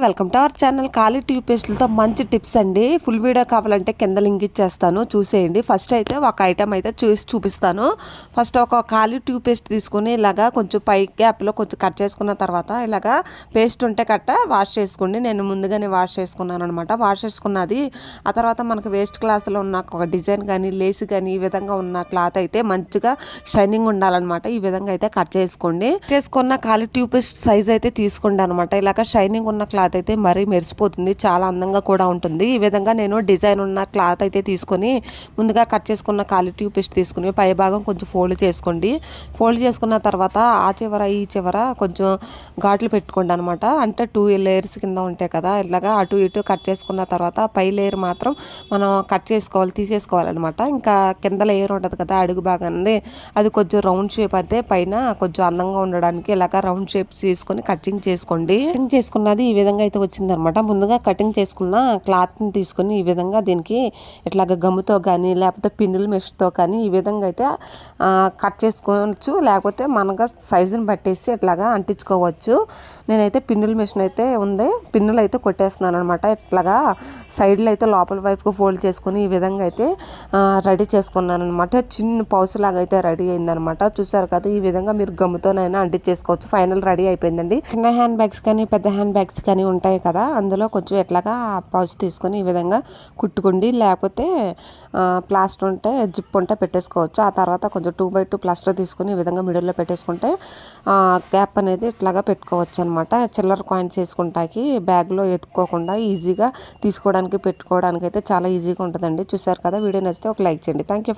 Welcome to our channel. ఖాళీ tube పేస్టులతో మంచి tips అండి. ఫుల్ వీడియో కావాలంటే కింద లింక్ ఇచ్చేస్తాను, చూసేయండి. ఫస్ట్ అయితే ఒక ఐటమ్ అయితే చూపిస్తాను. ఫస్ట్ ఒక ఖాళీ ట్యూబ్ పేస్ట్ తీసుకుని ఇలాగా కొంచెం పై గ్యాప్లో కొంచెం కట్ చేసుకున్న తర్వాత ఇలాగా పేస్ట్ ఉంటే వాష్ చేసుకోండి. నేను ముందుగానే వాష్ చేసుకున్నాను అనమాట. వాష్ చేసుకున్నది ఆ తర్వాత మనకు వేస్ట్ క్లాత్లో ఉన్న ఒక డిజైన్ కానీ లేస్ కానీ ఈ విధంగా ఉన్న క్లాత్ అయితే మంచిగా షైనింగ్ ఉండాలన్నమాట. ఈ విధంగా అయితే కట్ చేసుకోండి. చేసుకున్న ఖాళీ ట్యూబ్ పేస్ట్ సైజ్ అయితే తీసుకోండి అనమాట. ఇలాగ షైనింగ్ ఉన్న క్లాత్ అయితే మరీ మెరిసిపోతుంది, చాలా అందంగా కూడా ఉంటుంది. ఈ విధంగా నేను డిజైన్ ఉన్న క్లాత్ అయితే తీసుకొని ముందుగా కట్ చేసుకున్న ఖాళీ ట్యూబ్ పేస్ట్ తీసుకుని పై భాగం కొంచెం ఫోల్డ్ చేసుకోండి. ఫోల్డ్ చేసుకున్న తర్వాత ఆ చివర ఈ చివర కొంచెం ఘాట్లు పెట్టుకోండి అనమాట. అంటే 2 లేయర్స్ కింద ఉంటాయి కదా, ఇలాగా అటు ఇటు కట్ చేసుకున్న తర్వాత పై లేయర్ మాత్రం మనం కట్ చేసుకోవాలి, తీసేసుకోవాలన్నమాట. ఇంకా కింద లేయర్ ఉంటుంది కదా అడుగు భాగాన్ని, అది కొంచెం రౌండ్ షేప్ అయితే పైన కొంచెం అందంగా ఉండడానికి ఇలాగ రౌండ్ షేప్ తీసుకొని కటింగ్ చేసుకోండి. కటింగ్ చేసుకున్నది ఈ విధంగా అయితే వచ్చిందనమాట. ముందుగా కటింగ్ చేసుకున్న క్లాత్ని తీసుకొని ఈ విధంగా దీనికి ఇట్లాగ గమ్ముతో కానీ లేకపోతే పిన్నుల మెష్తో కానీ ఈ విధంగా అయితే కట్ చేసుకోవచ్చు, లేకపోతే మనగా సైజుని పట్టేసి ఇట్లాగా అంటించుకోవచ్చు. నేనైతే పిన్నుల మెషిన్ అయితే ఉంది, పిన్నులు అయితే కొట్టేస్తున్నాను అనమాట. ఇట్లాగా సైడ్లో అయితే లోపల వైపుకు ఫోల్డ్ చేసుకుని ఈ విధంగా అయితే రెడీ చేసుకున్నాను అనమాట. చిన్న పౌచ్ లాగా అయితే రెడీ అయిందనమాట. చూసారు కదా, ఈ విధంగా మీరు గమ్ముతోనైనా అంటించేసుకోవచ్చు. ఫైనల్ రెడీ అయిపోయిందండి. చిన్న హ్యాండ్ బ్యాగ్స్ కానీ పెద్ద హ్యాండ్ బ్యాగ్స్ కానీ ఉంటాయి కదా, అందులో కొంచెం ఎట్లాగా పౌచ్ తీసుకొని ఈ విధంగా కుట్టుకోండి. లేకపోతే ప్లాస్టర్ ఉంటే జిప్ ఉంటే పెట్టేసుకోవచ్చు. ఆ తర్వాత కొంచెం 2x2 ప్లాస్టర్ తీసుకొని ఈ విధంగా మిడిల్లో పెట్టేసుకుంటే గ్యాప్ అనేది ఇట్లాగా పెట్టుకోవచ్చు అనమాట. చిల్లర కాయిన్స్ వేసుకుంటాకి బ్యాగ్లో ఎత్తుకోకుండా ఈజీగా తీసుకోవడానికి పెట్టుకోవడానికి అయితే చాలా ఈజీగా ఉంటుందండి. చూసారు కదా, వీడియో నచ్చితే ఒక లైక్ చేయండి. Thank you.